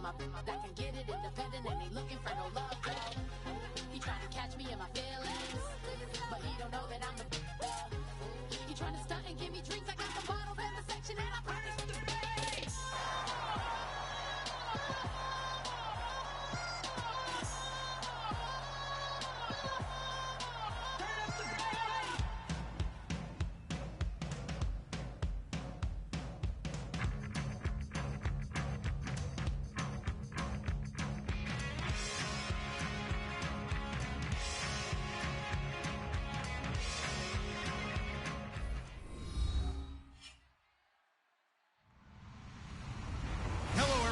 my that can get it independent and ain't looking for no love. He trying to catch me in my feelings, but he don't know that I'm the. He trying to stunt and give me drinks. I got the bottles in the section and I promise to the base.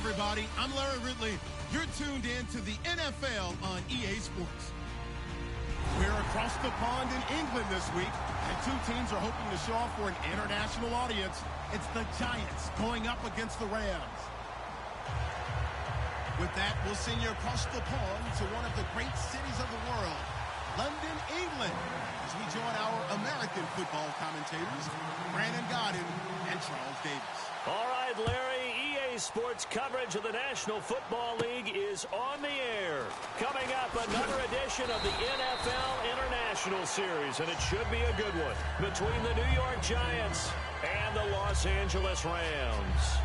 Everybody, I'm Larry Ridley. You're tuned in to the NFL on EA Sports. We're across the pond in England this week, and two teams are hoping to show off for an international audience. It's the Giants going up against the Rams. With that, we'll send you across the pond to one of the great cities of the world, London, England, as we join our American football commentators, Brandon Godden and Charles Davis. All right, Larry, EA Sports coverage of the National Football League is on the air. Coming up, another edition of the NFL International Series, and it should be a good one, between the New York Giants and the Los Angeles Rams.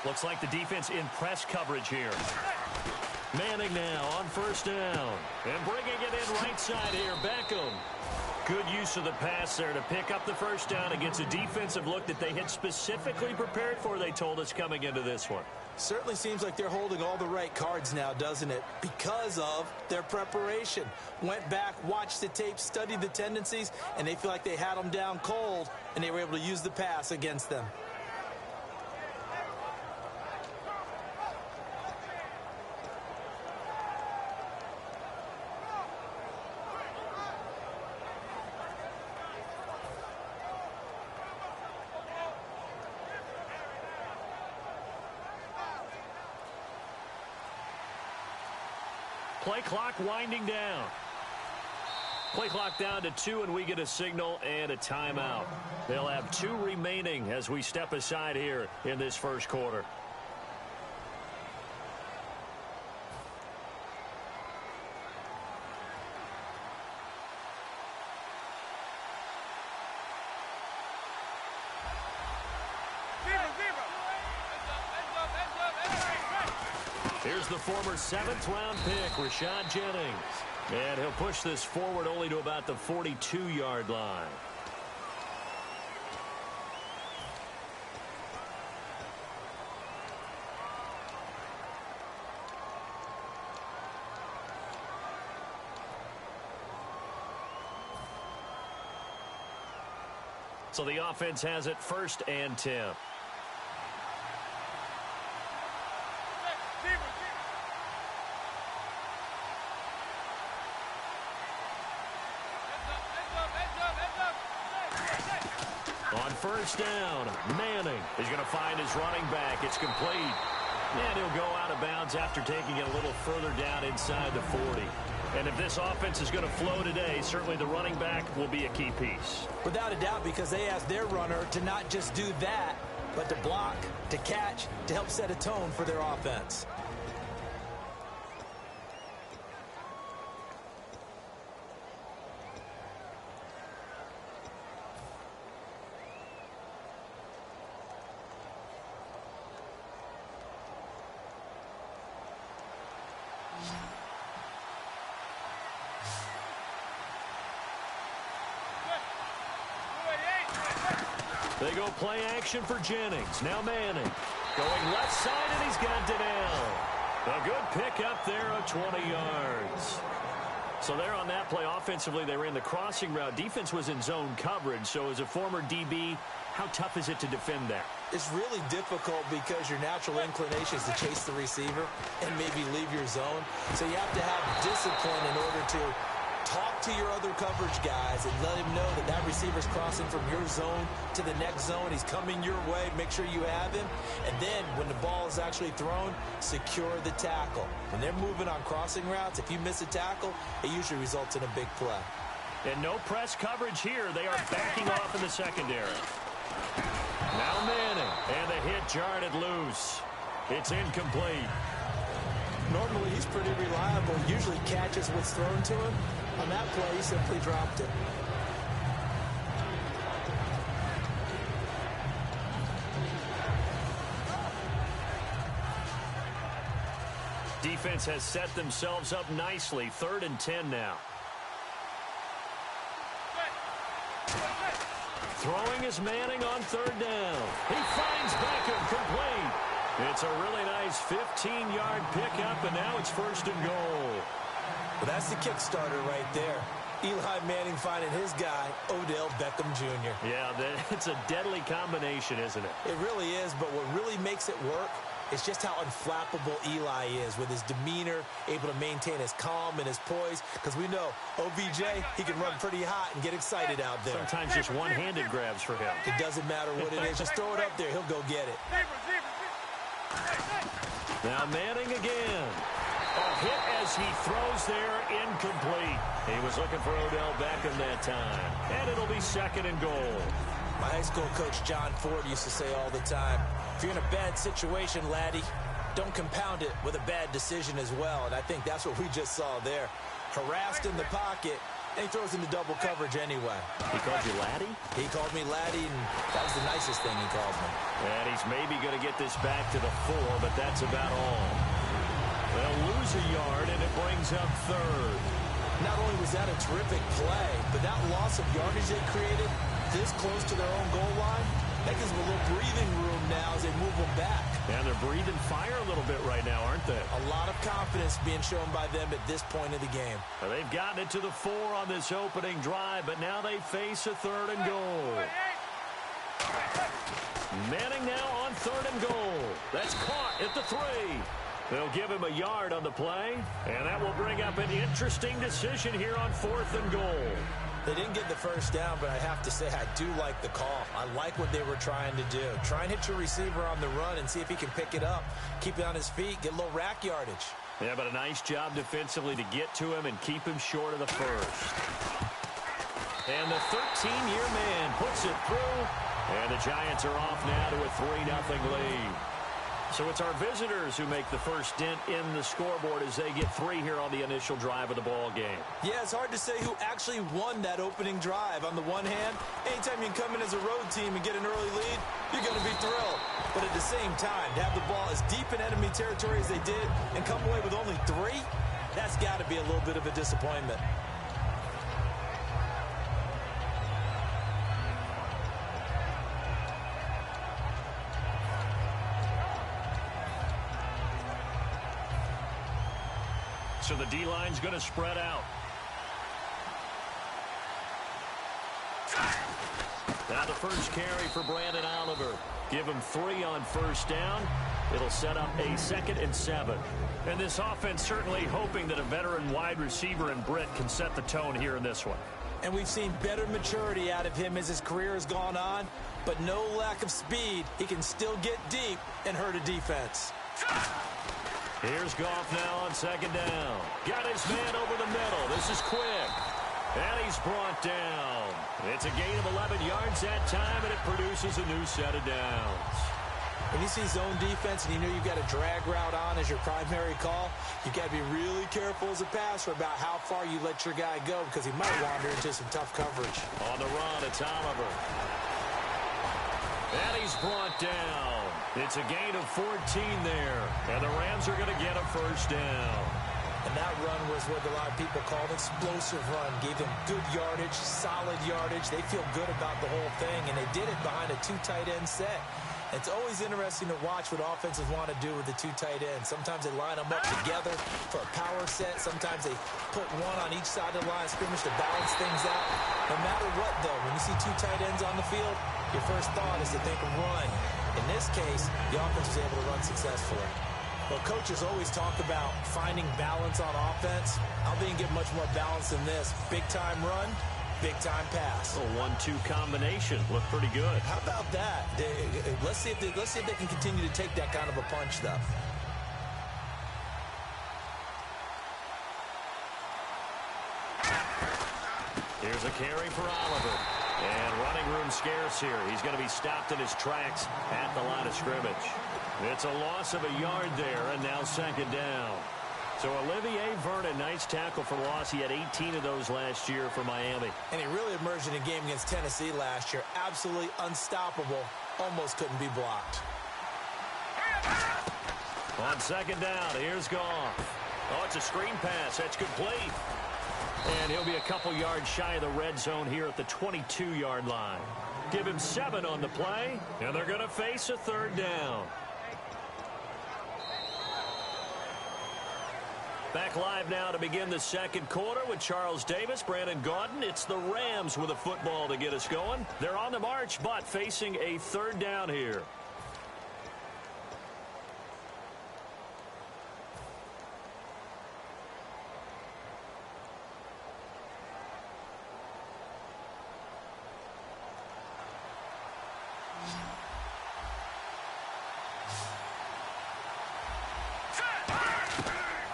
Looks like the defense in press coverage here. Manning now on first down. And bringing it in right side here, Beckham. Good use of the pass there to pick up the first down against a defensive look that they had specifically prepared for, they told us, coming into this one. Certainly seems like they're holding all the right cards now, doesn't it? Because of their preparation. Went back, watched the tape, studied the tendencies, and they feel like they had them down cold, and they were able to use the pass against them. Play clock winding down. Play clock down to 2, and we get a signal and a timeout. They'll have 2 remaining as we step aside here in this first quarter. Here's the former 7th-round pick, Rashad Jennings. And he'll push this forward only to about the 42-yard line. So the offense has it 1st and 10. On first down, Manning is going to find his running back. It's complete. And he'll go out of bounds after taking it a little further down inside the 40. And if this offense is going to flow today, certainly the running back will be a key piece. Without a doubt, because they asked their runner to not just do that, but to block, to catch, to help set a tone for their offense. They go play action for Jennings. Now Manning going left side, and he's got it down. A good pick up there of 20 yards. So there on that play, offensively, they ran the crossing route. Defense was in zone coverage. So as a former DB, how tough is it to defend that? It's really difficult because your natural inclination is to chase the receiver and maybe leave your zone. So you have to have discipline in order to talk to your other coverage guys and let him know that that receiver's crossing from your zone to the next zone. He's coming your way. Make sure you have him. And then when the ball is actually thrown, secure the tackle. When they're moving on crossing routes, if you miss a tackle, it usually results in a big play. And no press coverage here. They are backing off in the secondary. Now Manning, and the hit jarred it loose. It's incomplete. Normally, he's pretty reliable. Usually catches what's thrown to him. On that play, he simply dropped it. Defense has set themselves up nicely. 3rd and 10 now. Throwing is Manning on 3rd down. He finds Beckham, complete. It's a really nice 15-yard pickup, and now it's 1st and goal. Well, that's the kick-starter right there. Eli Manning finding his guy, Odell Beckham Jr. Yeah, it's a deadly combination, isn't it? It really is, but what really makes it work is just how unflappable Eli is with his demeanor, able to maintain his calm and his poise, because we know OBJ, he can run pretty hot and get excited out there. Sometimes just one-handed grabs for him. It doesn't matter what it is. Just throw it up there. He'll go get it. Now Manning again. A hit as he throws there, incomplete. He was looking for Odell Beckham that time. And it'll be 2nd and goal. My high school coach, John Ford, used to say all the time, if you're in a bad situation, laddie, don't compound it with a bad decision as well. And I think that's what we just saw there. Harassed in the pocket, and he throws into double coverage anyway. He called you laddie? He called me laddie, and that was the nicest thing he called me. And he's maybe going to get this back to the 4, but that's about all. They'll lose a yard, and it brings up 3rd. Not only was that a terrific play, but that loss of yardage they created this close to their own goal line, that gives them a little breathing room now as they move them back. And they're breathing fire a little bit right now, aren't they? A lot of confidence being shown by them at this point of the game. Well, they've gotten it to the 4 on this opening drive, but now they face a 3rd and goal. Manning now on 3rd and goal. That's caught at the 3. They'll give him a yard on the play, and that will bring up an interesting decision here on 4th and goal. They didn't get the first down, but I have to say I do like the call. I like what they were trying to do. Try and hit your receiver on the run and see if he can pick it up. Keep it on his feet, get a little rack yardage. Yeah, but a nice job defensively to get to him and keep him short of the first. And the 13-year man puts it through, and the Giants are off now to a 3-0 lead. So it's our visitors who make the first dent in the scoreboard as they get 3 here on the initial drive of the ball game. Yeah, it's hard to say who actually won that opening drive. On the one hand, anytime you can come in as a road team and get an early lead, you're going to be thrilled. But at the same time, to have the ball as deep in enemy territory as they did and come away with only 3, that's got to be a little bit of a disappointment. So the D-line's going to spread out. Now the first carry for Brandon Oliver. Give him 3 on first down. It'll set up a 2nd and 7. And this offense certainly hoping that a veteran wide receiver in Britt can set the tone here in this one. And we've seen better maturity out of him as his career has gone on, but no lack of speed. He can still get deep and hurt a defense. Here's Goff now on 2nd down. Got his man over the middle. This is quick. And he's brought down. It's a gain of 11 yards that time, and it produces a new set of downs. When you see zone defense and you know you've got a drag route on as your primary call, you've got to be really careful as a passer about how far you let your guy go because he might wander into some tough coverage. On the run, it's Oliver. And he's brought down. It's a gain of 14 there. And the Rams are going to get a first down. And that run was what a lot of people call an explosive run. Gave them good yardage, solid yardage. They feel good about the whole thing, and they did it behind a 2 tight end set. It's always interesting to watch what offenses want to do with the 2 tight ends. Sometimes they line them up together for a power set. Sometimes they put one on each side of the line of scrimmage to balance things out. No matter what, though, when you see two tight ends on the field, your first thought is to think run. In this case, the offense was able to run successfully. Well, coaches always talk about finding balance on offense. I don't think you get much more balance than this. Big-time run, big-time pass. A 1-2 combination looked pretty good. How about that? Let's see if they can continue to take that kind of a punch, though. Here's a carry for Oliver. And running room scarce here. He's going to be stopped in his tracks at the line of scrimmage. It's a loss of a yard there, and now second down. So Olivier Vernon, nice tackle for loss. He had 18 of those last year for Miami. And he really emerged in a game against Tennessee last year. Absolutely unstoppable. Almost couldn't be blocked. On second down, here's Goff. Oh, it's a screen pass. That's complete. And he'll be a couple yards shy of the red zone here at the 22-yard line. Give him 7 on the play, and they're going to face a third down. Back live now to begin the second quarter with Charles Davis, Brandon Gaudin. It's the Rams with a football to get us going. They're on the march, but facing a third down here.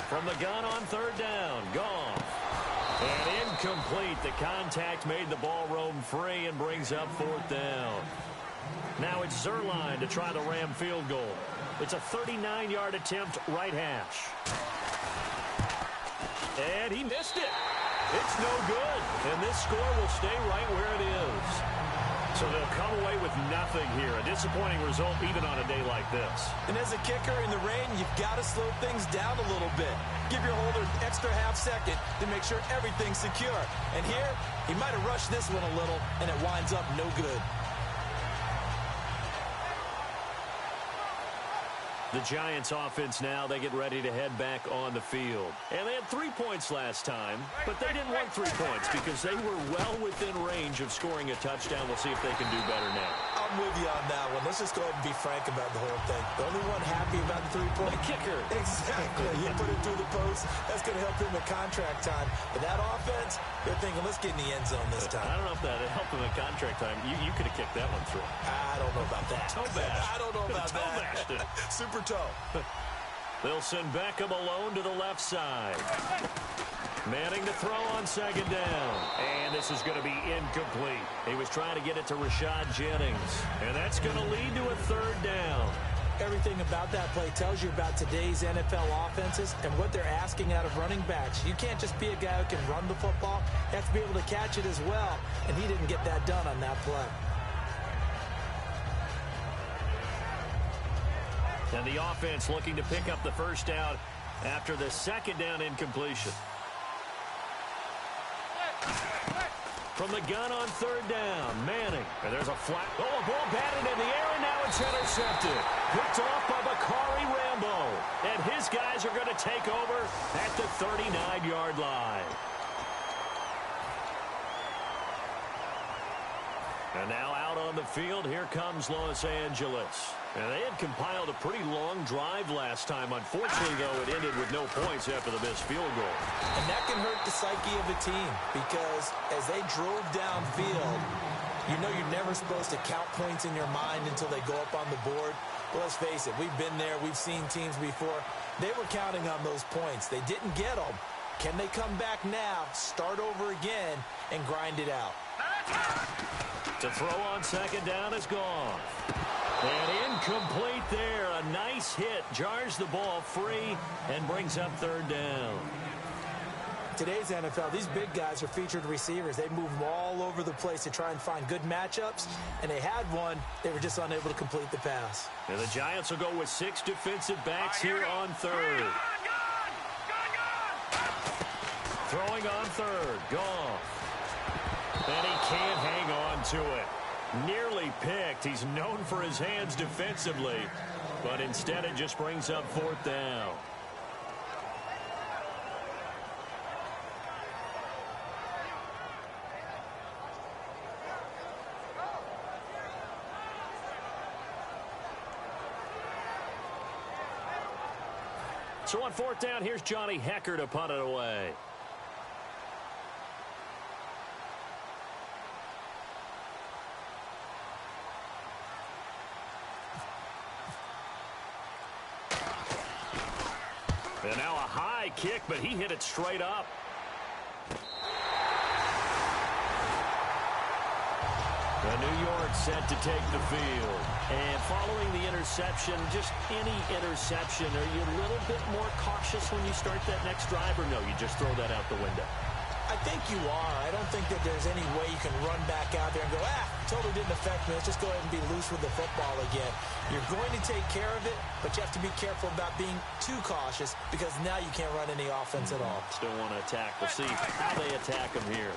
From the gun on third down, Goff. And incomplete. The contact made the ball roam free and brings up fourth down. Now it's Zerline to try the Ram field goal. It's a 39-yard attempt, right hash. And he missed it. It's no good. And this score will stay right where it is. So they'll come away with nothing here. A disappointing result even on a day like this. And as a kicker in the rain, you've got to slow things down a little bit. Give your holder an extra half second to make sure everything's secure. And here, he might have rushed this one a little, and it winds up no good. The Giants offense now, they get ready to head back on the field. And they had 3 points last time, but they didn't want 3 points because they were well within range of scoring a touchdown. We'll see if they can do better now. I'm with you on that one. Let's just go ahead and be frank about the whole thing. The only one happy about the 3-point. The kicker. Exactly. You put it through the post. That's going to help him at contract time. But that offense, they're thinking, let's get in the end zone this time. I don't know if that helped him at contract time. You could have kicked that one through. I don't know about that. Toe bash. I don't know about toe bashed it. Super toe. They'll send Beckham alone to the left side. Manning to throw on second down. And this is going to be incomplete. He was trying to get it to Rashad Jennings. And that's going to lead to a third down. Everything about that play tells you about today's NFL offenses and what they're asking out of running backs. You can't just be a guy who can run the football. You have to be able to catch it as well. And he didn't get that done on that play. And the offense looking to pick up the first down after the second down incompletion. From the gun on third down, Manning. And there's a flat. Oh, a ball batted in the air, and now it's intercepted. Picked off by Bakari Rambo. And his guys are going to take over at the 39-yard line. And now out on the field, here comes Los Angeles. And they had compiled a pretty long drive last time. Unfortunately, though, it ended with no points after the missed field goal. And that can hurt the psyche of a team because as they drove downfield, you know you're never supposed to count points in your mind until they go up on the board. Well, let's face it, we've been there. We've seen teams before. They were counting on those points. They didn't get them. Can they come back now, start over again, and grind it out? To throw on second down is gone. And incomplete there. A nice hit. Jars the ball free and brings up third down. Today's NFL, these big guys are featured receivers. They move them all over the place to try and find good matchups. And they had one. They were just unable to complete the pass. And the Giants will go with 6 defensive backs here on third. Throwing on third. Goff. And he can't hang on to it. Nearly picked. He's known for his hands defensively, but instead it just brings up fourth down. So on fourth down, here's Johnny Hecker to punt it away. And now a high kick, but he hit it straight up. The New York set to take the field. And following the interception, just any interception, are you a little bit more cautious when you start that next drive, or no, you just throw that out the window? I think you are. I don't think that there's any way you can run back out there and go, totally didn't affect me. Let's just go ahead and be loose with the football again. You're going to take care of it, but you have to be careful about being too cautious because now you can't run any offense at all. Still want to attack. We'll see how they attack them here.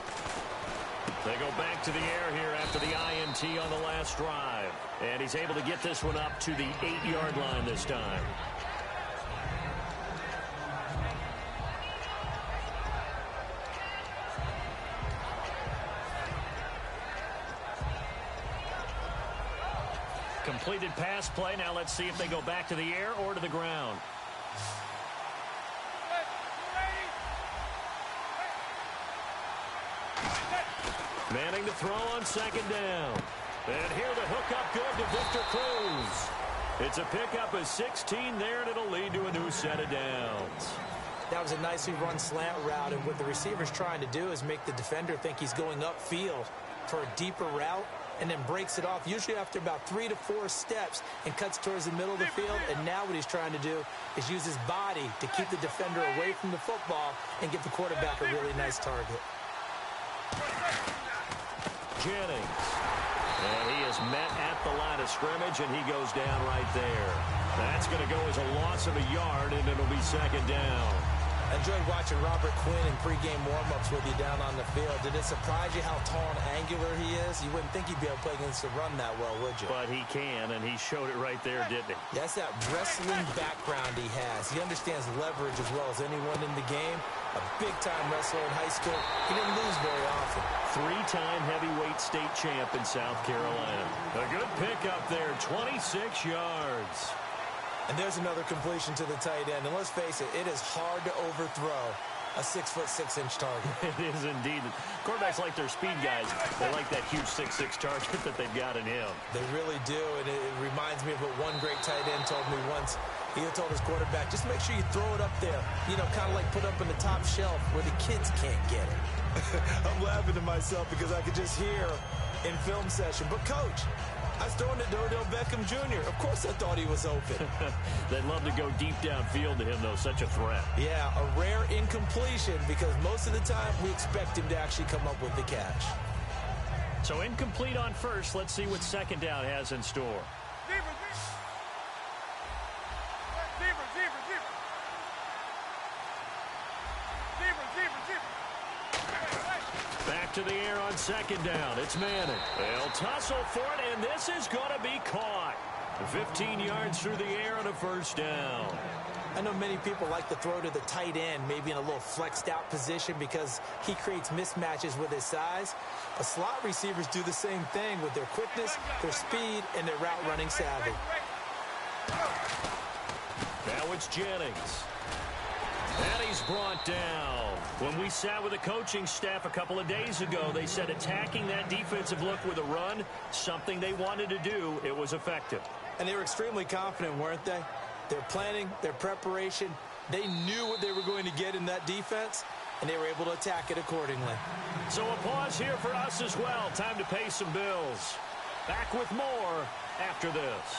They go back to the air here after the INT on the last drive. And he's able to get this one up to the 8-yard line this time. Completed pass play. Now let's see if they go back to the air or to the ground. Manning to throw on second down. And here the hookup good to Victor Cruz. It's a pickup of 16 there, and it'll lead to a new set of downs. That was a nicely run slant route, and what the receiver's trying to do is make the defender think he's going upfield for a deeper route, and then breaks it off, usually after about 3 to 4 steps, and cuts towards the middle of the field. And now what he's trying to do is use his body to keep the defender away from the football and give the quarterback a really nice target. Jennings. And he is met at the line of scrimmage, and he goes down right there. That's going to go as a loss of a yard, and it'll be second down. I enjoyed watching Robert Quinn in pregame warm-ups with you down on the field. Did it surprise you how tall and angular he is? You wouldn't think he'd be able to play against the run that well, would you? But he can, and he showed it right there, didn't he? That's that wrestling background he has. He understands leverage as well as anyone in the game. A big-time wrestler in high school. He didn't lose very often. 3-time heavyweight state champ in South Carolina. A good pickup there, 26 yards. And there's another completion to the tight end. And let's face it, it is hard to overthrow a 6'6" target. It is indeed. Quarterbacks like their speed guys. They like that huge 6'6" target that they've got in him. They really do, and it reminds me of what one great tight end told me once. He told his quarterback, just make sure you throw it up there. You know, kind of like put up in the top shelf where the kids can't get it. I'm laughing to myself because I could just hear in film session, but Coach, I was throwing it to Odell Beckham Jr. Of course I thought he was open. They'd love to go deep downfield to him, though. Such a threat. Yeah, a rare incompletion because most of the time we expect him to actually come up with the catch. So incomplete on first. Let's see what second down has in store. Back to the air on second down. It's Manning. They'll tussle for it, and this is going to be caught. 15 yards through the air on a first down. I know many people like to throw to the tight end, maybe in a little flexed out position because he creates mismatches with his size. But slot receivers do the same thing with their quickness, their speed, and their route running savvy. Now it's Jennings. And he's brought down. When we sat with the coaching staff a couple of days ago, they said attacking that defensive look with a run, something they wanted to do, it was effective. And they were extremely confident, weren't they? Their planning, their preparation, they knew what they were going to get in that defense, and they were able to attack it accordingly. So a pause here for us as well. Time to pay some bills. Back with more after this.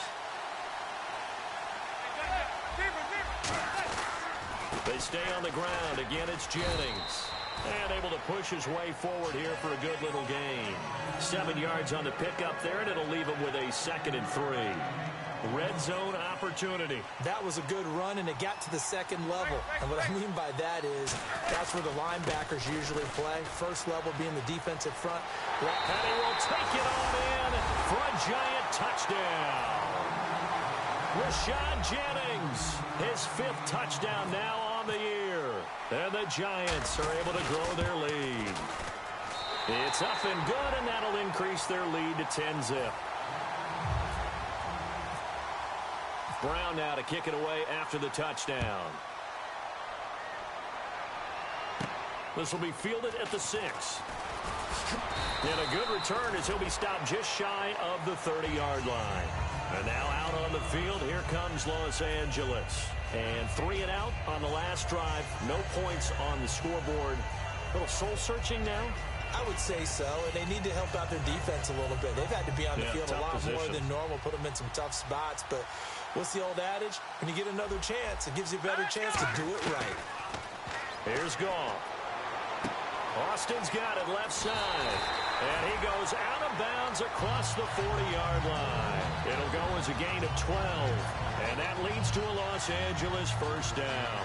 They stay on the ground. Again, it's Jennings. And able to push his way forward here for a good little gain. 7 yards on the pickup there, and it'll leave him with a 2nd and 3. Red zone opportunity. That was a good run, and it got to the second level. And what I mean by that is that's where the linebackers usually play. First level being the defensive front. And he will take it on in for a giant touchdown. Rashad Jennings, his 5th touchdown now on the year. And the Giants are able to grow their lead. It's up and good, and that'll increase their lead to 10-zip. Brown now to kick it away after the touchdown. This will be fielded at the 6. And a good return as he'll be stopped just shy of the 30-yard line. And now out on the field, here comes Los Angeles. And 3 and out on the last drive. No points on the scoreboard. A little soul-searching now? I would say so, and they need to help out their defense a little bit. They've had to be on the field a lot more than normal, put them in some tough spots. But what's the old adage? When you get another chance, it gives you a better chance to do it right. Here's Goff. Austin's got it left side. And he goes out of bounds across the 40-yard line. It'll go as a gain of 12. And that leads to a Los Angeles first down.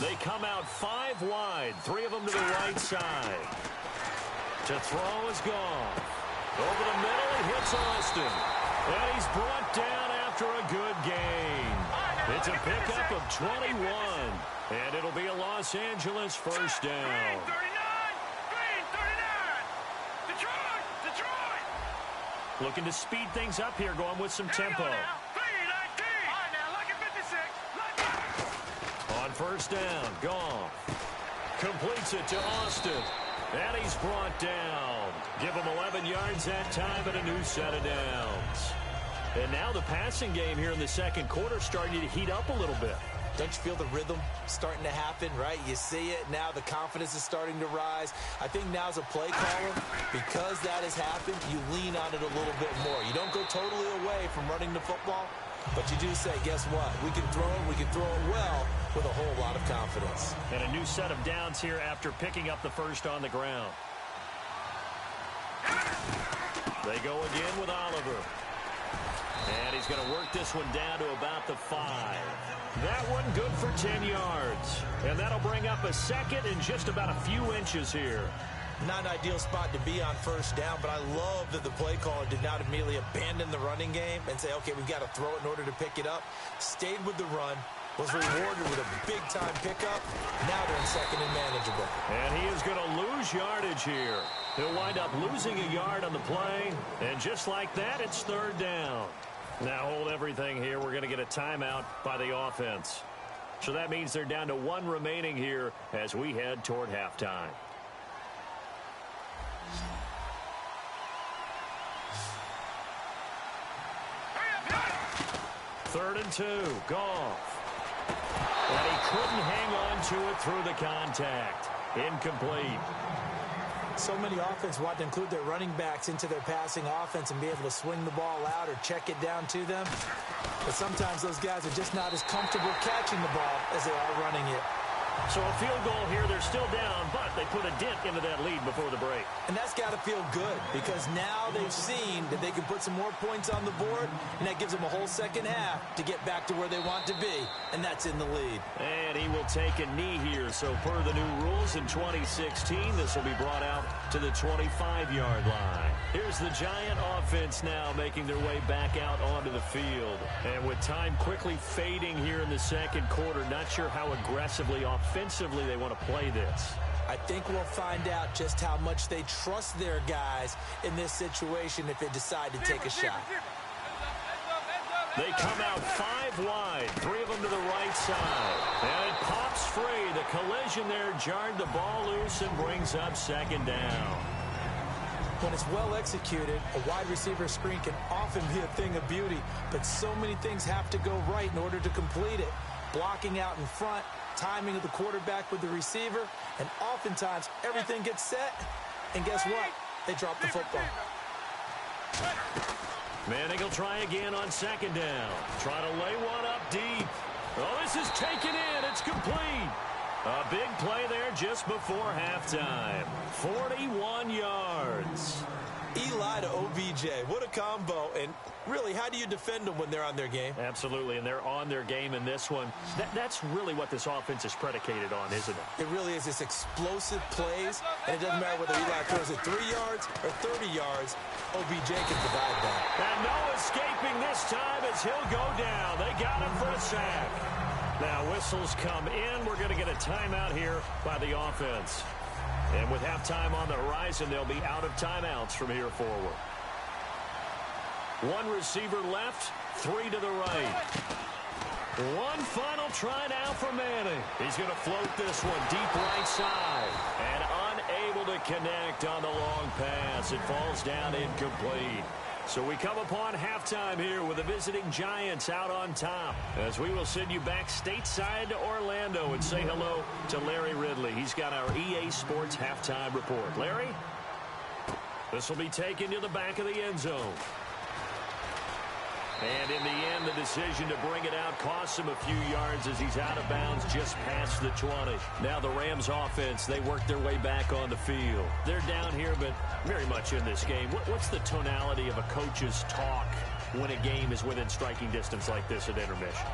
They come out 5 wide, 3 of them to the right side. To throw is Goff. Over the middle, he hits Austin. And he's brought down after a good gain. It's a pickup of 21. And it'll be a Los Angeles first down. Green 39! Green 39! Detroit! Looking to speed things up here, going with some tempo. Green 19! All right, now, look at 56. On first down, Goff completes it to Austin. And he's brought down. Give him 11 yards that time and a new set of downs. And now the passing game here in the second quarter starting to heat up a little bit. Don't you feel the rhythm starting to happen, right? You see it. Now the confidence is starting to rise. I think now as a play caller, because that has happened, you lean on it a little bit more. You don't go totally away from running the football, but you do say, guess what? We can throw it well with a whole lot of confidence. And a new set of downs here after picking up the first on the ground. They go again with Oliver. And he's going to work this one down to about the 5. That one good for 10 yards. And that'll bring up a second in just about a few inches here. Not an ideal spot to be on first down, but I love that the play caller did not immediately abandon the running game and say, okay, we've got to throw it in order to pick it up. Stayed with the run, was rewarded with a big-time pickup. Now they're in second and manageable. And he is going to lose yardage here. He'll wind up losing a yard on the play. And just like that, it's third down. Now hold everything here. We're going to get a timeout by the offense. So that means they're down to 1 remaining here as we head toward halftime. Third and 2, Goff. And he couldn't hang on to it through the contact. Incomplete. So many offense want to include their running backs into their passing offense and be able to swing the ball out or check it down to them. But sometimes those guys are just not as comfortable catching the ball as they are running it. So a field goal here, they're still down, but they put a dent into that lead before the break. And that's got to feel good because now they've seen that they can put some more points on the board, and that gives them a whole second half to get back to where they want to be, and that's in the lead. And he will take a knee here. So per the new rules in 2016, this will be brought out to the 25-yard line. Here's the Giant offense now making their way back out onto the field. And with time quickly fading here in the second quarter, not sure how aggressively offensively they want to play this. I think we'll find out just how much they trust their guys in this situation if they decide to take a shot. They come out 5 wide, 3 of them to the right side. And it pops free. The collision there jarred the ball loose and brings up second down. When it's well executed, a wide receiver screen can often be a thing of beauty, but so many things have to go right in order to complete it. Blocking out in front, timing of the quarterback with the receiver, and oftentimes everything gets set, and guess what? They drop the football. Manning will try again on second down. Try to lay one up deep. Oh, this is taken in. It's complete. A big play there just before halftime. 41 yards. Eli to OBJ. What a combo. And really, how do you defend them when they're on their game? Absolutely, and they're on their game in this one. That's really what this offense is predicated on, isn't it? It really is. It's explosive plays, and it doesn't matter whether Eli throws it 3 yards or 30 yards. OBJ can provide that. And no escaping this time as he'll go down. They got him for a sack. Now whistles come in. We're going to get a timeout here by the offense. And with halftime on the horizon, they'll be out of timeouts from here forward. One receiver left, three to the right. One final try now for Manning. He's going to float this one deep right side. And unable to connect on the long pass. It falls down incomplete. So we come upon halftime here with the visiting Giants out on top, as we will send you back stateside to Orlando and say hello to Larry Ridley. He's got our EA Sports halftime report. Larry? This will be taken to the back of the end zone. And in the end, the decision to bring it out costs him a few yards as he's out of bounds just past the 20. Now the Rams offense, they work their way back on the field. They're down here, but very much in this game. What's the tonality of a coach's talk when a game is within striking distance like this at intermission?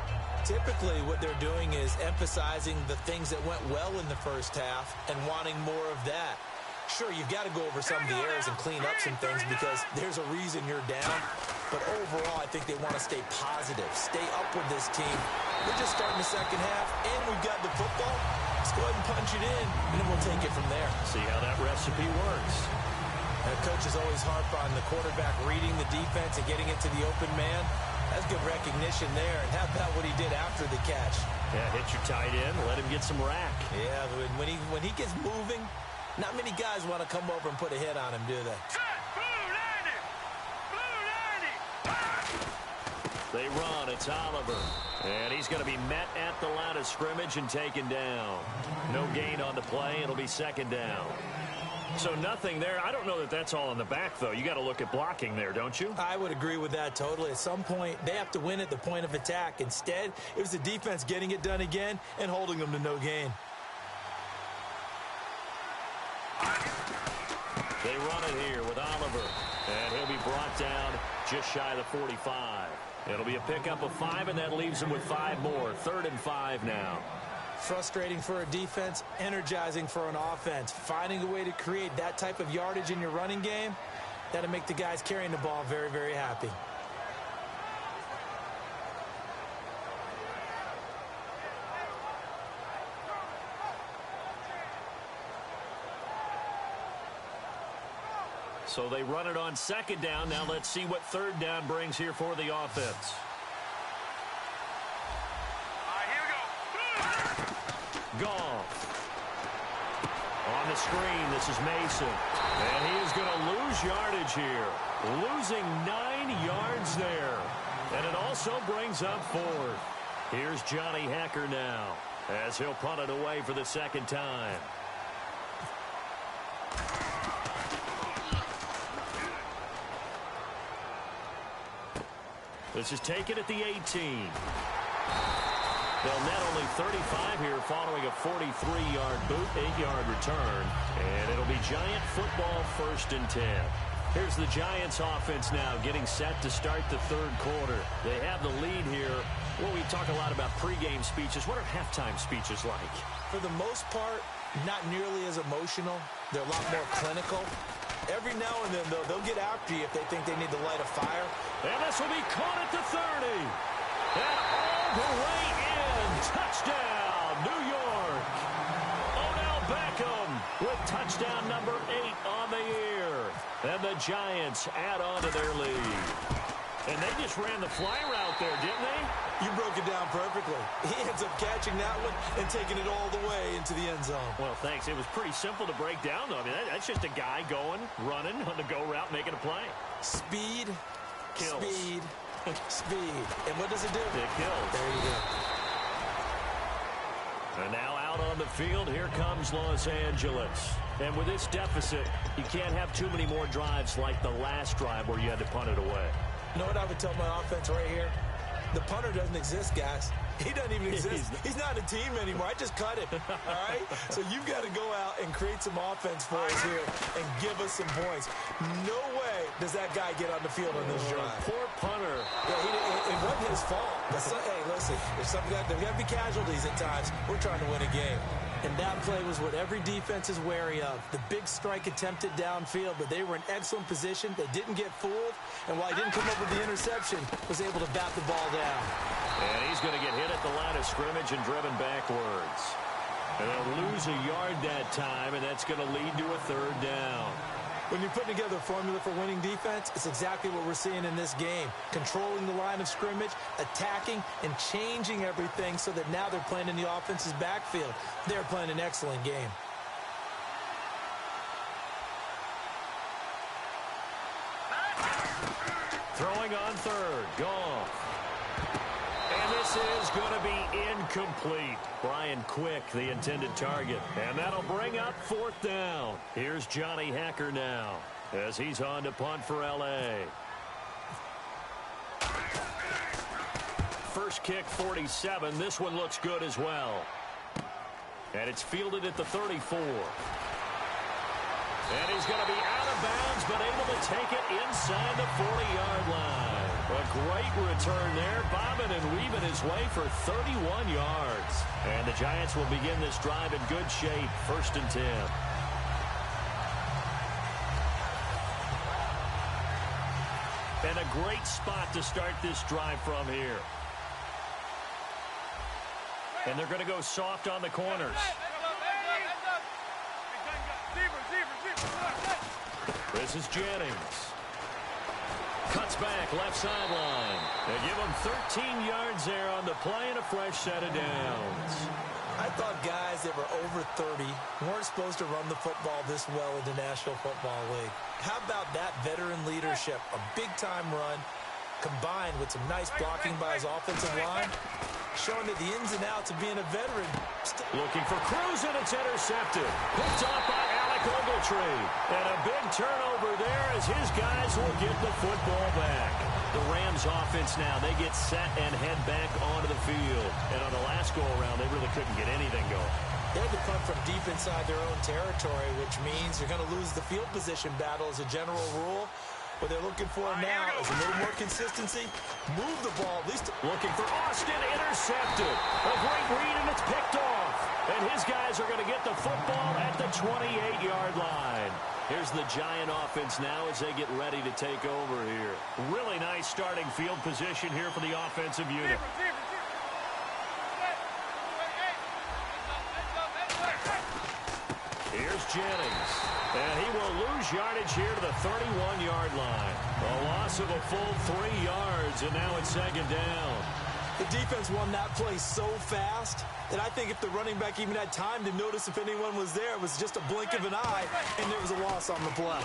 Typically, what they're doing is emphasizing the things that went well in the first half and wanting more of that. Sure, you've got to go over some of the errors and clean up some things because there's a reason you're down. But overall, I think they want to stay positive, stay up with this team. We're just starting the second half, and we've got the football. Let's go ahead and punch it in, and then we'll take it from there. See how that recipe works. And the coaches always harp on the quarterback reading the defense and getting into the open man. That's good recognition there. And how about what he did after the catch? Yeah, hit your tight end, let him get some rack. Yeah, when he gets moving, not many guys want to come over and put a hit on him, do they? They run. It's Oliver. And he's going to be met at the line of scrimmage and taken down. No gain on the play. It'll be second down. So nothing there. I don't know that that's all in the back, though. You got to look at blocking there, don't you? I would agree with that totally. At some point, they have to win at the point of attack. Instead, it was the defense getting it done again and holding them to no gain. They run it here with Oliver. And he'll be brought down just shy of the 45. It'll be a pickup of 5, and that leaves them with 5 more. 3rd and 5 now. Frustrating for a defense, energizing for an offense. Finding a way to create that type of yardage in your running game, that'll make the guys carrying the ball very, very happy. So they run it on second down. Now let's see what third down brings here for the offense. Here we go. Goff. On the screen, this is Mason. And he is going to lose yardage here. Losing 9 yards there. And it also brings up 4th. Here's Johnny Hecker now as he'll punt it away for the second time. This is taken at the 18. They'll net only 35 here following a 43-yard boot, 8-yard return. And it'll be Giant football 1st and 10. Here's the Giants offense now getting set to start the 3rd quarter. They have the lead here. Well, we talk a lot about pregame speeches. What are halftime speeches like? For the most part, not nearly as emotional. They're a lot more clinical. Every now and then, though, they'll get after you if they think they need to light a fire. And this will be caught at the 30. And all the way in. Touchdown, New York. Odell Beckham with touchdown number 8 on the year. And the Giants add on to their lead. And they just ran the fly route there, didn't they? You broke it down perfectly. He ends up catching that one and taking it all the way into the end zone. Well, thanks. It was pretty simple to break down, though. I mean, that's just a guy going, running on the go route, making a play. Speed, kills. Speed, speed. And what does it do? It kills. There you go. And now out on the field, here comes Los Angeles. And with this deficit, you can't have too many more drives like the last drive where you had to punt it away. You know what I would tell my offense right here? The punter doesn't exist, guys. He doesn't even exist. He's not a team anymore. I just cut it, all right? So you've got to go out and create some offense for us here and give us some points. No way does that guy get on the field on this drive. Poor punter. Yeah, it wasn't his fault. Hey, listen, there's got to be casualties at times. We're trying to win a game. And that play was what every defense is wary of. The big strike attempted downfield, but they were in excellent position. They didn't get fooled. And while he didn't come up with the interception, was able to bat the ball down. And he's going to get hit at the line of scrimmage and driven backwards. And they'll lose a yard that time, and that's going to lead to a third down. When you're putting together a formula for winning defense, it's exactly what we're seeing in this game. Controlling the line of scrimmage, attacking, and changing everything so that now they're playing in the offense's backfield. They're playing an excellent game. Throwing on third. Gone. And this is going to be incomplete. Brian Quick, the intended target. And that'll bring up fourth down. Here's Johnny Hacker now as he's on to punt for L.A. First kick, 47. This one looks good as well. And it's fielded at the 34. And he's going to be out of bounds, but able to take it inside the 40-yard line. A great return there, bobbing and weaving his way for 31 yards. And the Giants will begin this drive in good shape, 1st and 10. And a great spot to start this drive from here. And they're going to go soft on the corners. This is Jennings. Cuts back, left sideline. They give him 13 yards there on the play and a fresh set of downs. I thought guys that were over 30 weren't supposed to run the football this well in the National Football League. How about that veteran leadership? A big-time run combined with some nice blocking by his offensive line, showing that the ins and outs of being a veteran. Looking for Cruz, and it's intercepted. Picked off by Alec Ogletree. And a big turnover there as his guys will get the football back. The Rams offense now, they get set and head back onto the field. And on the last go-around, they really couldn't get anything going. They had to punt from deep inside their own territory, which means you're going to lose the field position battle as a general rule. What they're looking for now is a little more consistency. Move the ball, at least. Looking for Austin, intercepted. A great read, and it's picked off. And his guys are going to get the football at the 28-yard line. Here's the Giant offense now as they get ready to take over here. Really nice starting field position here for the offensive unit. Here's Jennings. And he will lose yardage here to the 31-yard line. A loss of a full 3 yards, and now it's 2nd down. The defense won that play so fast that I think if the running back even had time to notice if anyone was there, it was just a blink of an eye, and there was a loss on the play.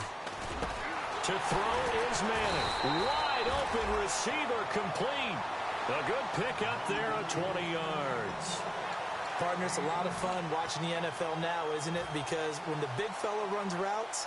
To throw is Manning. Wide open receiver complete. A good pick up there at 20 yards. Partner, it's a lot of fun watching the NFL now, isn't it? Because when the big fella runs routes,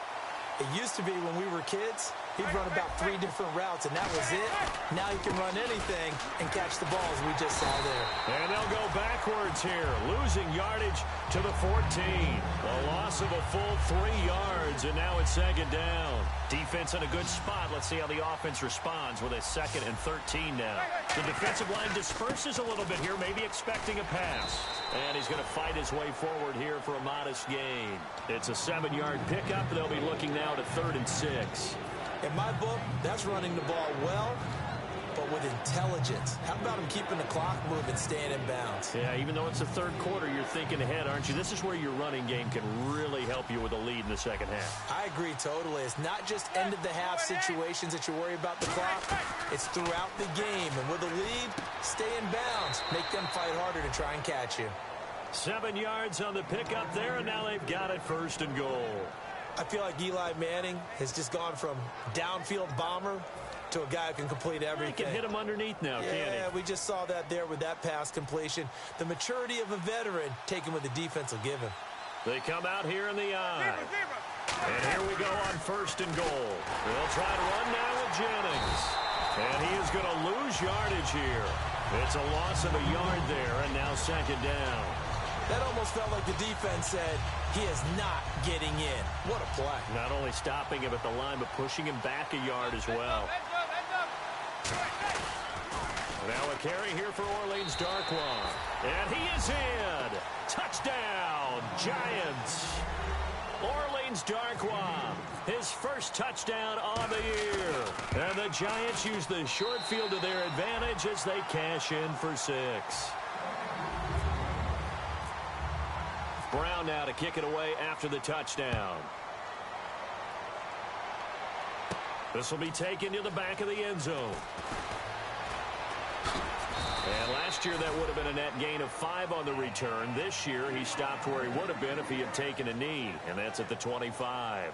it used to be when we were kids, he'd run about 3 different routes, and that was it. Now he can run anything and catch the balls we just saw there. And they'll go backwards here, losing yardage to the 14. A loss of a full 3 yards, and now it's 2nd down. Defense in a good spot. Let's see how the offense responds with a 2nd and 13 now. The defensive line disperses a little bit here, maybe expecting a pass. And he's going to fight his way forward here for a modest gain. It's a 7-yard pickup. They'll be looking now to 3rd and 6. In my book, that's running the ball well, but with intelligence. How about him keeping the clock moving, staying in bounds? Yeah, even though it's the 3rd quarter, you're thinking ahead, aren't you? This is where your running game can really help you with a lead in the 2nd half. I agree totally. It's not just end-of-the-half situations that you worry about the clock. It's throughout the game. And with a lead, stay in bounds. Make them fight harder to try and catch you. 7 yards on the pickup there, and now they've got it 1st and goal. I feel like Eli Manning has just gone from downfield bomber to a guy who can complete everything. He can hit him underneath now, can't he? Yeah, we just saw that there with that pass completion. The maturity of a veteran taken what the defense will give him. They come out here in the eye. And here we go on 1st and goal. They'll try to run now with Jennings. And he is going to lose yardage here. It's a loss of a yard there, and now 2nd down. That almost felt like the defense said, he is not getting in. What a play. Not only stopping him at the line, but pushing him back a yard as well. Now a carry here for Orleans Darkwa. And he is in. Touchdown, Giants. Orleans Darkwa, his first touchdown on the year. And the Giants use the short field to their advantage as they cash in for 6. Brown now to kick it away after the touchdown. This will be taken to the back of the end zone. And last year that would have been a net gain of 5 on the return. This year he stopped where he would have been if he had taken a knee, and that's at the 25.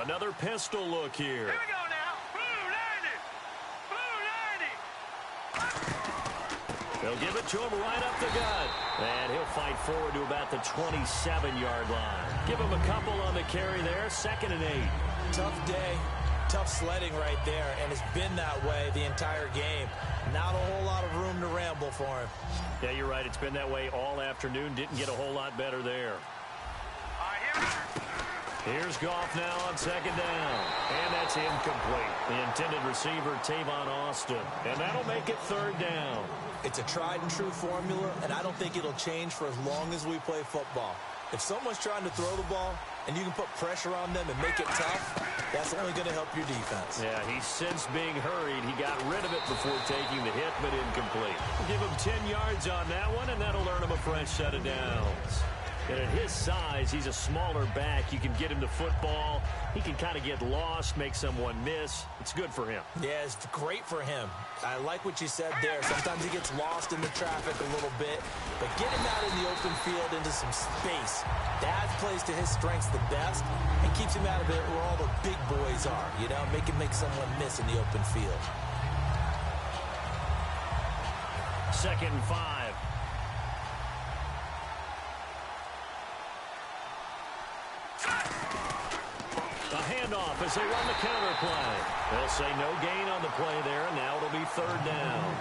Another pistol look here. Here we go now. Blue 90. They'll give it to him right up the gut. And he'll fight forward to about the 27-yard line. Give him a couple on the carry there. 2nd and 8. Tough day. Tough sledding right there. And it's been that way the entire game. Not a whole lot of room to ramble for him. Yeah, you're right. It's been that way all afternoon. Didn't get a whole lot better there. All right, here we go. Here's Goff now on 2nd down. And that's incomplete. The intended receiver, Tavon Austin. And that'll make it 3rd down. It's a tried-and-true formula, and I don't think it'll change for as long as we play football. If someone's trying to throw the ball and you can put pressure on them and make it tough, that's only going to help your defense. Yeah, he's since being hurried. He got rid of it before taking the hit, but incomplete. Give him 10 yards on that one, and that'll earn him a fresh set of downs. And at his size, he's a smaller back. You can get him the football. He can kind of get lost, make someone miss. It's good for him. Yeah, it's great for him. I like what you said there. Sometimes he gets lost in the traffic a little bit. But get him out in the open field into some space. That plays to his strengths the best and keeps him out of it where all the big boys are. You know, make someone miss in the open field. 2nd and 5. A handoff as they run the counter play. They'll say no gain on the play there, and now it'll be 3rd down.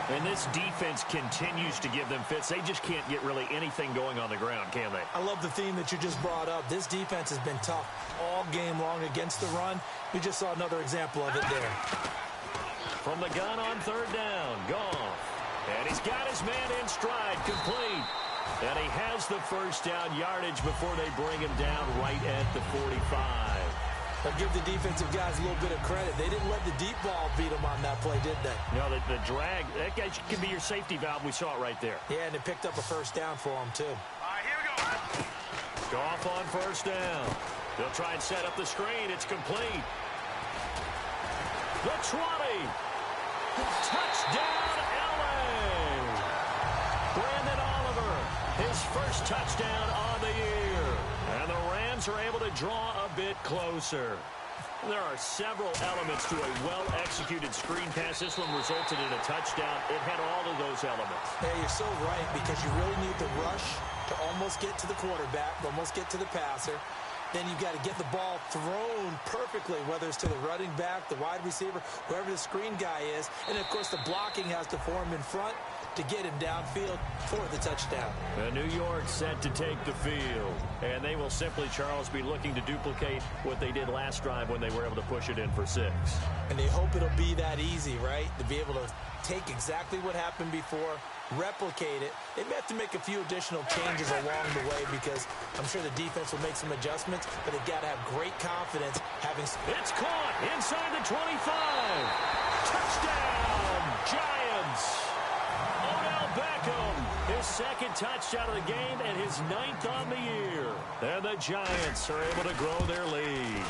And this defense continues to give them fits. They just can't get really anything going on the ground, can they? I love the theme that you just brought up. This defense has been tough all game long against the run. We just saw another example of it there. From the gun on 3rd down, Goff. And he's got his man in stride, complete. And he has the 1st down yardage before they bring him down right at the 45. I'll give the defensive guys a little bit of credit. They didn't let the deep ball beat them on that play, did they? No, the drag, that guy can be your safety valve. We saw it right there. Yeah, and it picked up a 1st down for them, too. All right, here we go. Goff on 1st down. They'll try and set up the screen. It's complete. The 20. Touchdown, L.A. Brandon Oliver, his 1st touchdown on the year. And the Rams are able to draw a bit closer. There are several elements to a well-executed screen pass. This one resulted in a touchdown. It had all of those elements. Yeah, you're so right, because you really need the rush to almost get to the quarterback, almost get to the passer. Then you've got to get the ball thrown perfectly, whether it's to the running back, the wide receiver, whoever the screen guy is. And, of course, the blocking has to form in front to get him downfield for the touchdown. New York set to take the field. And they will simply, Charles, be looking to duplicate what they did last drive when they were able to push it in for 6. And they hope it'll be that easy, right? To be able to take exactly what happened before, replicate it. They may have to make a few additional changes along the way because I'm sure the defense will make some adjustments, but they've got to have great confidence having... It's caught inside the 25. Touchdown, Giants. Odell Beckham, his 2nd touchdown of the game and his 9th on the year. And the Giants are able to grow their lead.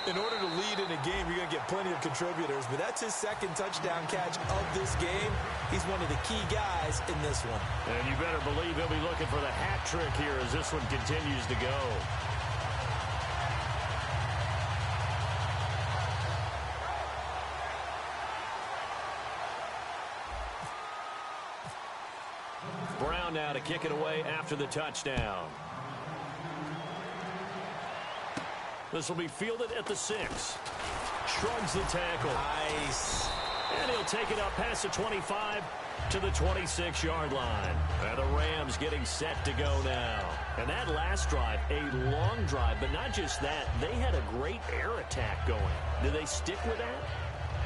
In order to lead in a game, you're going to get plenty of contributors, but that's his 2nd touchdown catch of this game. He's one of the key guys in this one. And you better believe he'll be looking for the hat trick here as this one continues to go. Brown now to kick it away after the touchdown. This will be fielded at the 6. Shrugs the tackle. Nice. And he'll take it up past the 25 to the 26-yard line. And the Rams getting set to go now. And that last drive, a long drive, but not just that. They had a great air attack going. Do they stick with that?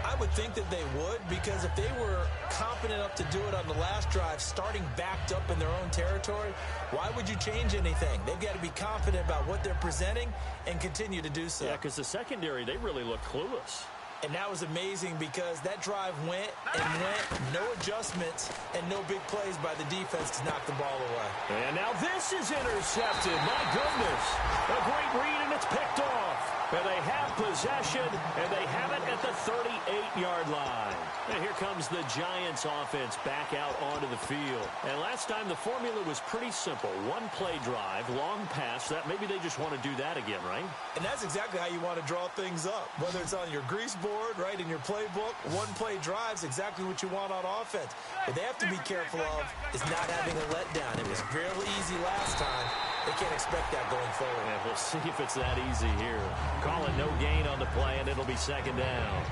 I would think that they would, because if they were confident enough to do it on the last drive, starting backed up in their own territory, why would you change anything? They've got to be confident about what they're presenting and continue to do so. Yeah, because the secondary, they really look clueless. And that was amazing because that drive went and went, no adjustments and no big plays by the defense to knock the ball away. And now this is intercepted. My goodness. A great read, and it's picked off. And they have possession, and they have it at the 38-yard line. And here comes the Giants offense back out onto the field. And last time the formula was pretty simple. One play drive, long pass. That maybe they just want to do that again, right? And that's exactly how you want to draw things up. Whether it's on your grease board, right, in your playbook, one play drive is exactly what you want on offense. What they have to be careful of is not having a letdown. It was fairly easy last time. They can't expect that going forward. And we'll see if it's that easy here. Call it no gain on the play, and it'll be second down.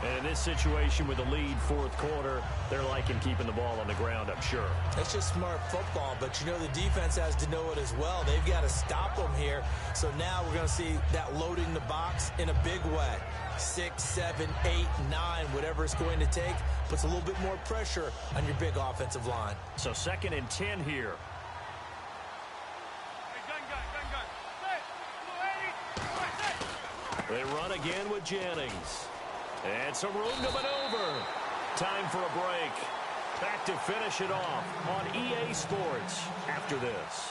And in this situation with the lead fourth quarter, they're liking keeping the ball on the ground, I'm sure. That's just smart football, but you know the defense has to know it as well. They've got to stop them here. So now we're going to see that loading the box in a big way. 6, 7, 8, 9, whatever it's going to take, puts a little bit more pressure on your big offensive line. So 2nd and 10 here. They run again with Jennings. And some room to maneuver. Time for a break. Back to finish it off on EA Sports after this.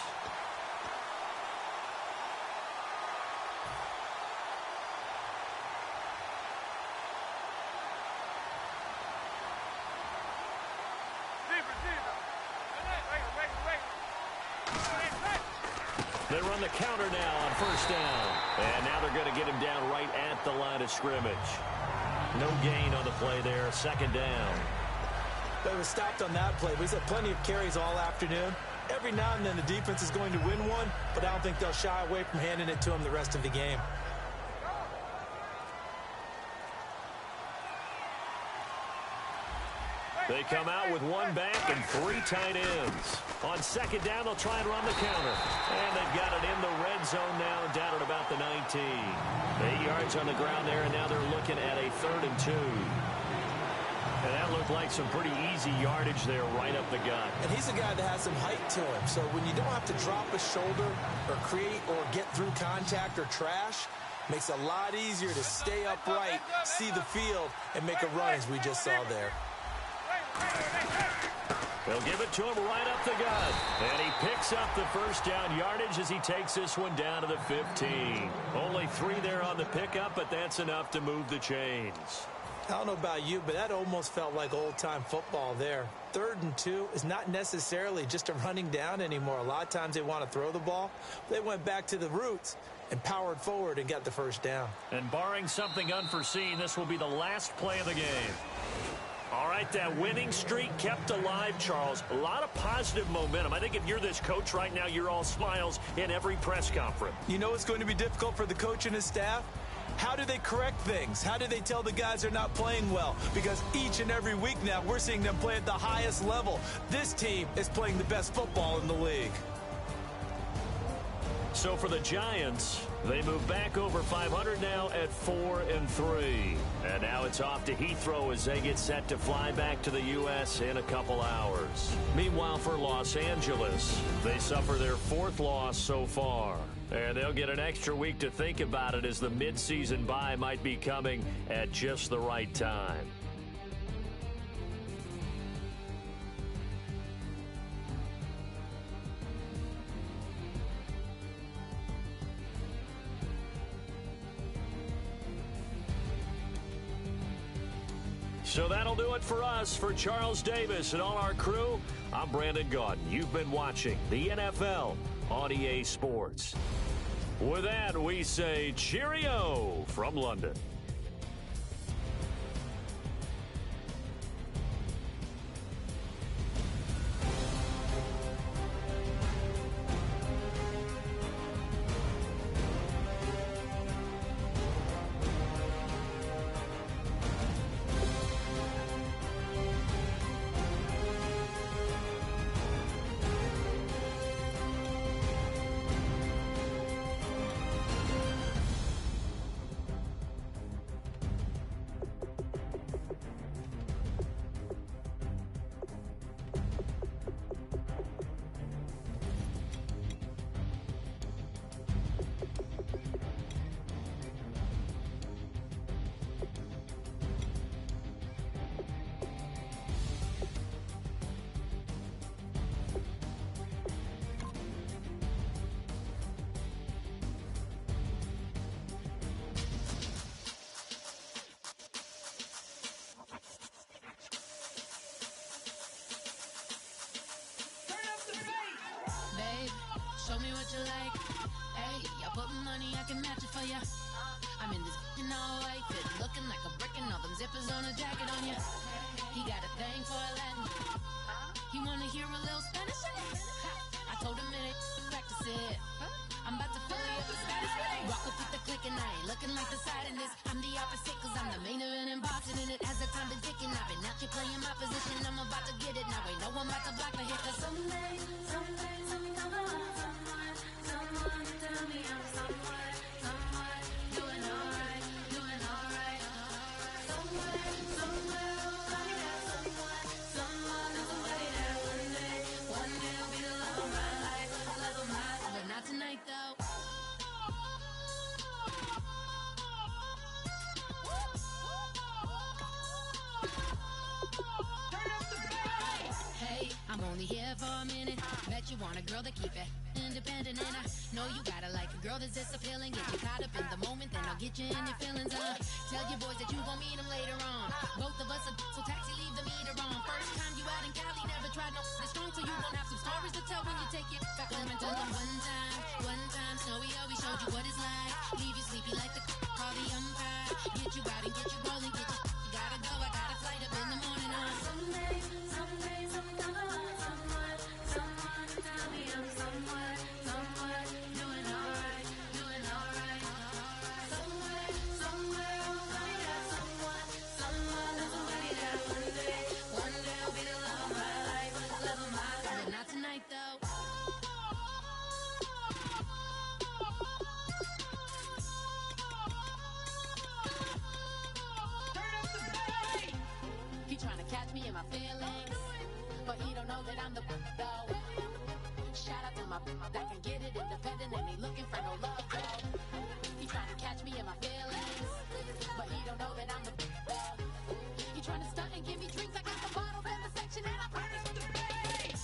They run the counter now on first down. And now they're going to get him down right at the line of scrimmage. No gain on the play there. Second down. They were stopped on that play. We've had plenty of carries all afternoon. Every now and then the defense is going to win one, but I don't think they'll shy away from handing it to them the rest of the game. They come out with one back and 3 tight ends. On second down, they'll try and run the counter. And they've got it in the red zone now, down at about the 19. 8 yards on the ground there, and now they're looking at a 3rd and 2. And that looked like some pretty easy yardage there right up the gut. And he's a guy that has some height to him, so when you don't have to drop a shoulder or create or get through contact or trash, makes it a lot easier to stay upright, see the field, and make a run as we just saw there. They'll give it to him right up the gut. And he picks up the first down yardage as he takes this one down to the 15. Only 3 there on the pickup, but that's enough to move the chains. I don't know about you, but that almost felt like old-time football there. 3rd and 2 is not necessarily just a running down anymore. A lot of times they want to throw the ball. They went back to the roots and powered forward and got the first down. And barring something unforeseen, this will be the last play of the game. All right, that winning streak kept alive, Charles. A lot of positive momentum. I think if you're this coach right now, you're all smiles in every press conference. You know it's going to be difficult for the coach and his staff? How do they correct things? How do they tell the guys they're not playing well? Because each and every week now, we're seeing them play at the highest level. This team is playing the best football in the league. So for the Giants, they move back over 500 now at 4 and 3. And now it's off to Heathrow as they get set to fly back to the U.S. in a couple hours. Meanwhile, for Los Angeles, they suffer their 4th loss so far. And they'll get an extra week to think about it as the midseason bye might be coming at just the right time. So that'll do it for us. For Charles Davis and all our crew, I'm Brandon Gaudin. You've been watching the NFL on EA Sports. With that, we say cheerio from London. show me what you like. Hey, I put money, I can match it for ya. I'm in this f***ing all white fit, looking like a brick and all them zippers on a jacket on ya. He got a thing for a Latin. He wanna hear a little Spanish in it. I told him it ain't practice it. I'm about to fill you up with Spanish. Walk up with the click and I ain't looking like the side in this. I'm the opposite cause I'm the main event in boxing and it has the time been ticking. I've been out here playing my position. I'm about to get it now. Ain't no one about to block the hit cause someday I'm gonna want someone to tell me I'm someone doing alright. Somewhere I'll find out someone and somebody that one day will be the love of my life, but not tonight though. Hey, I'm only here for a minute. Bet you want a girl to keep it independent, and I know you gotta like a girl that's this appealing. Get you caught up in the moment, then I'll get you in your feelings. Tell your boys that you gon' meet them later on. Both of us are so taxi, leave the meter on. First time you out in Cali, never tried no this strong, so you gon' have some stories to tell when you take it back home and tell them one time, Snowy always showed you what it's like. Leave you sleepy like the call the umpire. Get you out and get you rolling, get you gotta go. I got a flight up in the morning on someday I'm gonna want someone to tell me I'm someone doing alright. Somewhere I'll find out someone and somebody that one day will be the love of my life, but not tonight though. He trying to catch me in my feelings, but he don't know that I'm the though. Shout out to my that can get it independent and he looking for no love though. He trying to catch me in my feelings, but he don't know that I'm the though. He trying to stunt and give me drinks. I got the bottles in the section and I promise with the bass.